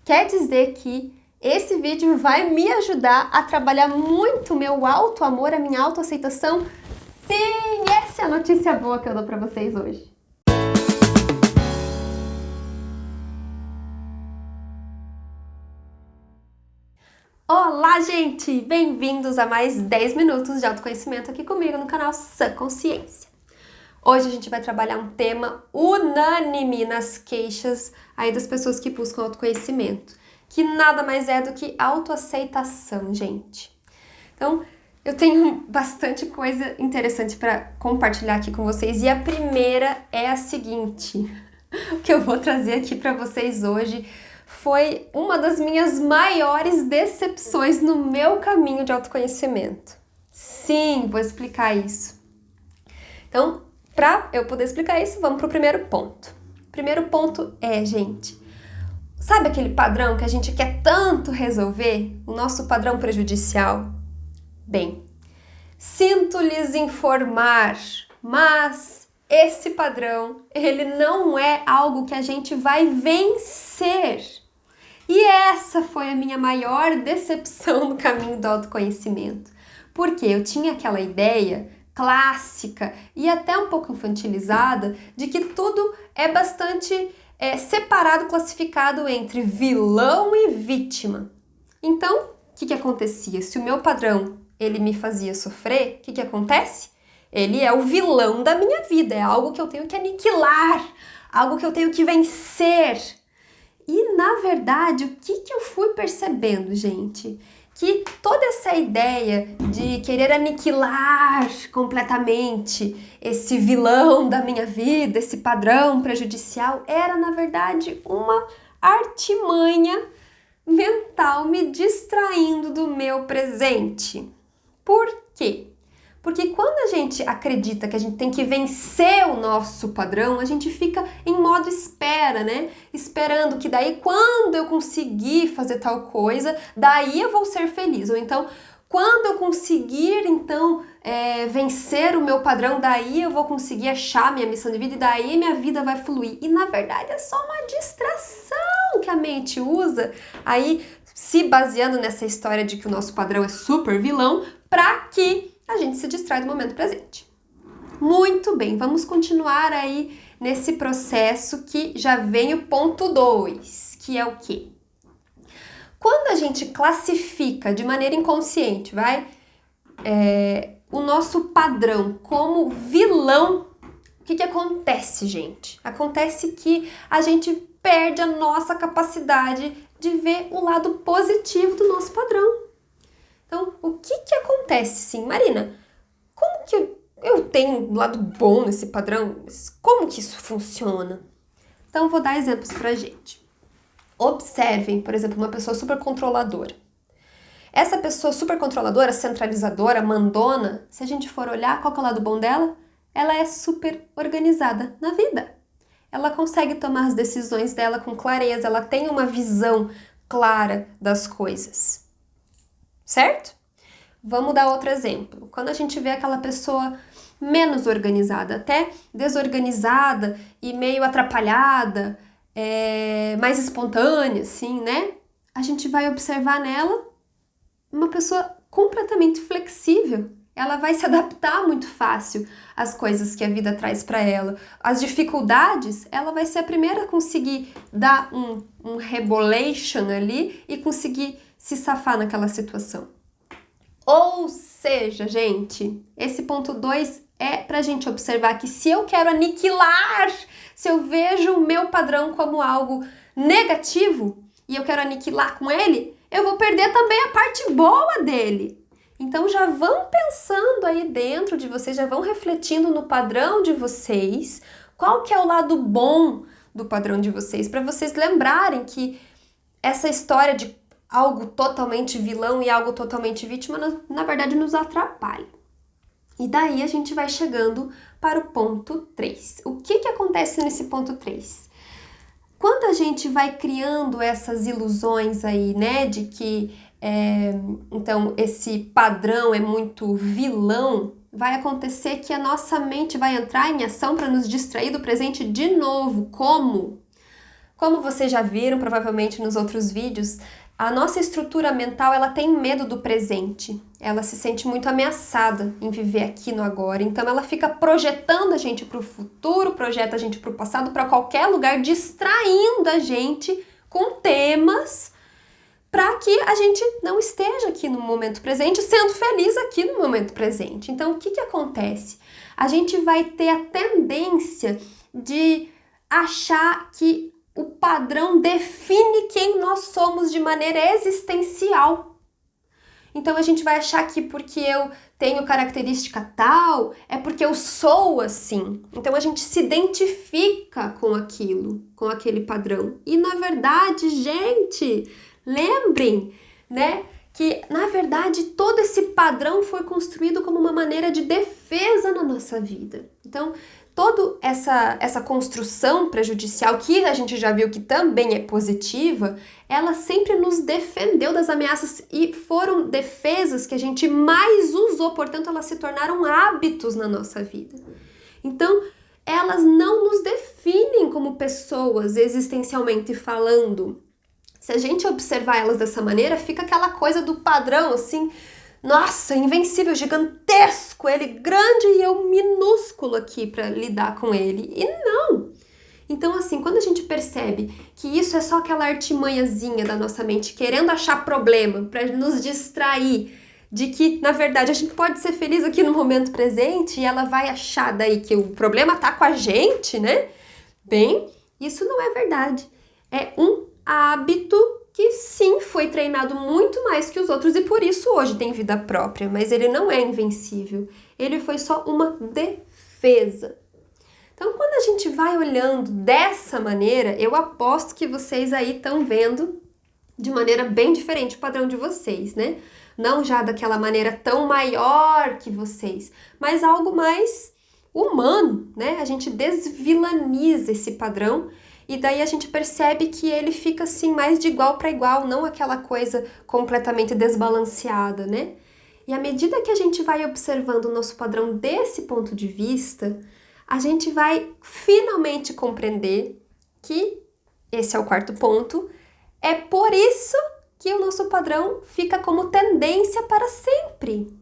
quer dizer que esse vídeo vai me ajudar a trabalhar muito meu auto-amor, a minha autoaceitação? Sim, essa é a notícia boa que eu dou pra vocês hoje. Olá, gente! Bem-vindos a mais 10 minutos de autoconhecimento aqui comigo no canal Sã Consciência. Hoje a gente vai trabalhar um tema unânime nas queixas aí das pessoas que buscam autoconhecimento, que nada mais é do que autoaceitação, gente. Então, eu tenho bastante coisa interessante para compartilhar aqui com vocês e a primeira é a seguinte: o que eu vou trazer aqui para vocês hoje foi uma das minhas maiores decepções no meu caminho de autoconhecimento. Sim, vou explicar isso. Então, para eu poder explicar isso, vamos para o primeiro ponto. O primeiro ponto é, gente, sabe aquele padrão que a gente quer tanto resolver? O nosso padrão prejudicial? Bem, sinto lhes informar, mas esse padrão, ele não é algo que a gente vai vencer. E essa foi a minha maior decepção no caminho do autoconhecimento. Porque eu tinha aquela ideia clássica e até um pouco infantilizada de que tudo é bastante separado, classificado entre vilão e vítima. Então, o que acontecia? Se o meu padrão ele me fazia sofrer, o que acontece? Ele é o vilão da minha vida, é algo que eu tenho que aniquilar, algo que eu tenho que vencer. E, na verdade, o que eu fui percebendo, gente? Que toda essa ideia de querer aniquilar completamente esse vilão da minha vida, esse padrão prejudicial, era, na verdade, uma artimanha mental me distraindo do meu presente. Por quê? Porque quando a gente acredita que a gente tem que vencer o nosso padrão, a gente fica em modo espera, né? Esperando que daí quando eu conseguir fazer tal coisa, daí eu vou ser feliz. Ou então, quando eu conseguir, então, vencer o meu padrão, daí eu vou conseguir achar minha missão de vida e daí minha vida vai fluir. E na verdade é só uma distração que a mente usa, aí se baseando nessa história de que o nosso padrão é super vilão, para que a gente se distrai do momento presente. Muito bem, vamos continuar aí nesse processo que já vem o ponto 2, que é o quê? Quando a gente classifica de maneira inconsciente, o nosso padrão como vilão, o que acontece, gente? Acontece que a gente perde a nossa capacidade de ver o lado positivo do nosso padrão. Então, o que acontece, sim? Marina, como que eu tenho um lado bom nesse padrão? Como que isso funciona? Então, vou dar exemplos pra gente. Observem, por exemplo, uma pessoa super controladora. Essa pessoa super controladora, centralizadora, mandona, se a gente for olhar, qual que é o lado bom dela? Ela é super organizada na vida. Ela consegue tomar as decisões dela com clareza, ela tem uma visão clara das coisas. Certo? Vamos dar outro exemplo. Quando a gente vê aquela pessoa menos organizada, até desorganizada e meio atrapalhada, mais espontânea, assim, né? A gente vai observar nela uma pessoa completamente flexível. Ela vai se adaptar muito fácil às coisas que a vida traz para ela. As dificuldades, ela vai ser a primeira a conseguir dar um rebolation ali e conseguir se safar naquela situação. Ou seja, gente, esse ponto 2 é pra gente observar que se eu quero aniquilar, se eu vejo o meu padrão como algo negativo e eu quero aniquilar com ele, eu vou perder também a parte boa dele. Então já vão pensando aí dentro de vocês, já vão refletindo no padrão de vocês, qual que é o lado bom do padrão de vocês, para vocês lembrarem que essa história de algo totalmente vilão e algo totalmente vítima, na verdade, nos atrapalha. E daí a gente vai chegando para o ponto 3. O que acontece nesse ponto 3? Quando a gente vai criando essas ilusões aí, né, de que então esse padrão é muito vilão, vai acontecer que a nossa mente vai entrar em ação para nos distrair do presente de novo. Como? Como vocês já viram, provavelmente nos outros vídeos, a nossa estrutura mental, ela tem medo do presente. Ela se sente muito ameaçada em viver aqui no agora. Então ela fica projetando a gente para o futuro, projeta a gente para o passado, para qualquer lugar, distraindo a gente com temas para que a gente não esteja aqui no momento presente, sendo feliz aqui no momento presente. Então, o que acontece? A gente vai ter a tendência de achar que o padrão define quem nós somos de maneira existencial. Então a gente vai achar que porque eu tenho característica tal, é porque eu sou assim. Então a gente se identifica com aquilo, com aquele padrão. E na verdade, gente, lembrem, né, que na verdade todo esse padrão foi construído como uma maneira de defesa na nossa vida. Então, toda essa construção prejudicial, que a gente já viu que também é positiva, ela sempre nos defendeu das ameaças e foram defesas que a gente mais usou, portanto elas se tornaram hábitos na nossa vida. Então, elas não nos definem como pessoas existencialmente falando. Se a gente observar elas dessa maneira, fica aquela coisa do padrão, assim, nossa, invencível, gigantesco, ele grande e eu minúsculo aqui para lidar com ele. E não! Então, assim, quando a gente percebe que isso é só aquela artimanhazinha da nossa mente querendo achar problema para nos distrair de que, na verdade, a gente pode ser feliz aqui no momento presente e ela vai achar daí que o problema tá com a gente, né? Bem, isso não é verdade. É um hábito que sim foi treinado muito mais que os outros e por isso hoje tem vida própria, mas ele não é invencível, ele foi só uma defesa. Então, quando a gente vai olhando dessa maneira, eu aposto que vocês aí estão vendo de maneira bem diferente o padrão de vocês, né? Não já daquela maneira tão maior que vocês, mas algo mais humano, né? A gente desvilaniza esse padrão e daí a gente percebe que ele fica assim mais de igual para igual, não aquela coisa completamente desbalanceada, né? E à medida que a gente vai observando o nosso padrão desse ponto de vista, a gente vai finalmente compreender que, esse é o quarto ponto, é por isso que o nosso padrão fica como tendência para sempre.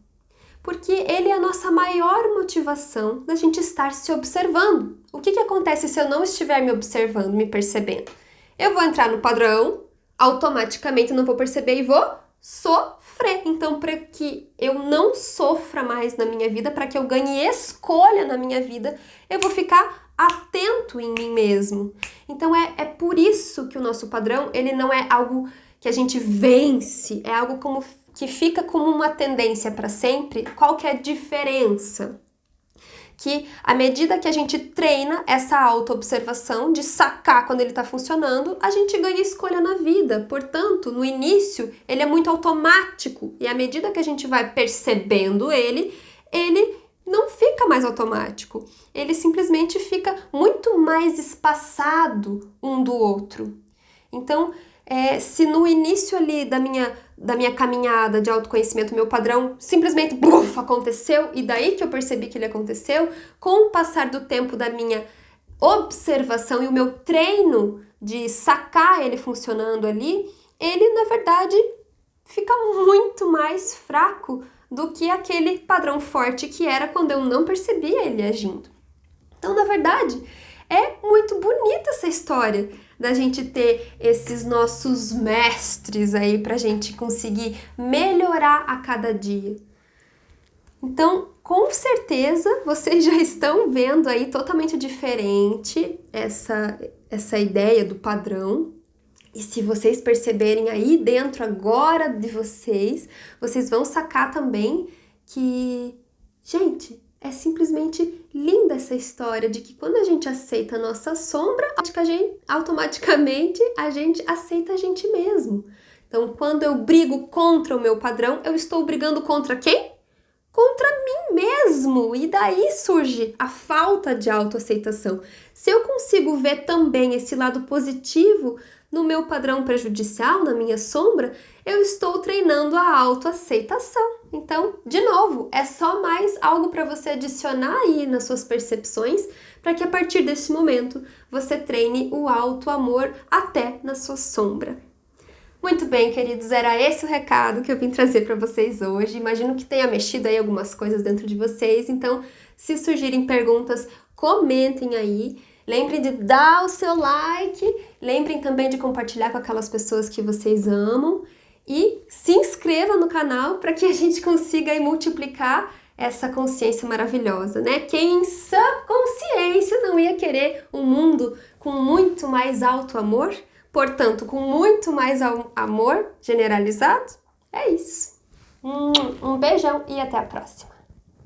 Porque ele é a nossa maior motivação da gente estar se observando. O que acontece se eu não estiver me observando, me percebendo? Eu vou entrar no padrão, automaticamente não vou perceber e vou sofrer. Então, para que eu não sofra mais na minha vida, para que eu ganhe escolha na minha vida, eu vou ficar atento em mim mesmo. Então, é por isso que o nosso padrão, ele não é algo que a gente vence, é algo como que fica como uma tendência para sempre. Qual que é a diferença? Que à medida que a gente treina essa auto-observação de sacar quando ele está funcionando, a gente ganha escolha na vida. Portanto, no início, ele é muito automático. E à medida que a gente vai percebendo ele não fica mais automático. Ele simplesmente fica muito mais espaçado um do outro. Então, se no início ali da minha caminhada de autoconhecimento, meu padrão simplesmente aconteceu, e daí que eu percebi que ele aconteceu, com o passar do tempo da minha observação e o meu treino de sacar ele funcionando ali, ele na verdade fica muito mais fraco do que aquele padrão forte que era quando eu não percebia ele agindo. Então, na verdade, é muito bonita essa história da gente ter esses nossos mestres aí pra gente conseguir melhorar a cada dia. Então, com certeza, vocês já estão vendo aí totalmente diferente essa ideia do padrão. E se vocês perceberem aí dentro agora de vocês vão sacar também que, gente, é simplesmente linda essa história de que quando a gente aceita a nossa sombra, automaticamente a gente aceita a gente mesmo. Então, quando eu brigo contra o meu padrão, eu estou brigando contra quem? Contra mim mesmo. E daí surge a falta de autoaceitação. Se eu consigo ver também esse lado positivo no meu padrão prejudicial, na minha sombra, eu estou treinando a autoaceitação. Então, de novo, é só mais algo para você adicionar aí nas suas percepções, para que a partir desse momento você treine o auto-amor até na sua sombra. Muito bem, queridos, era esse o recado que eu vim trazer para vocês hoje. Imagino que tenha mexido aí algumas coisas dentro de vocês, então se surgirem perguntas, comentem aí. Lembrem de dar o seu like, lembrem também de compartilhar com aquelas pessoas que vocês amam e se inscrevam no canal para que a gente consiga aí multiplicar essa consciência maravilhosa, né? Quem em sã consciência não ia querer um mundo com muito mais auto-amor? Portanto, com muito mais amor generalizado? É isso. Um beijão e até a próxima!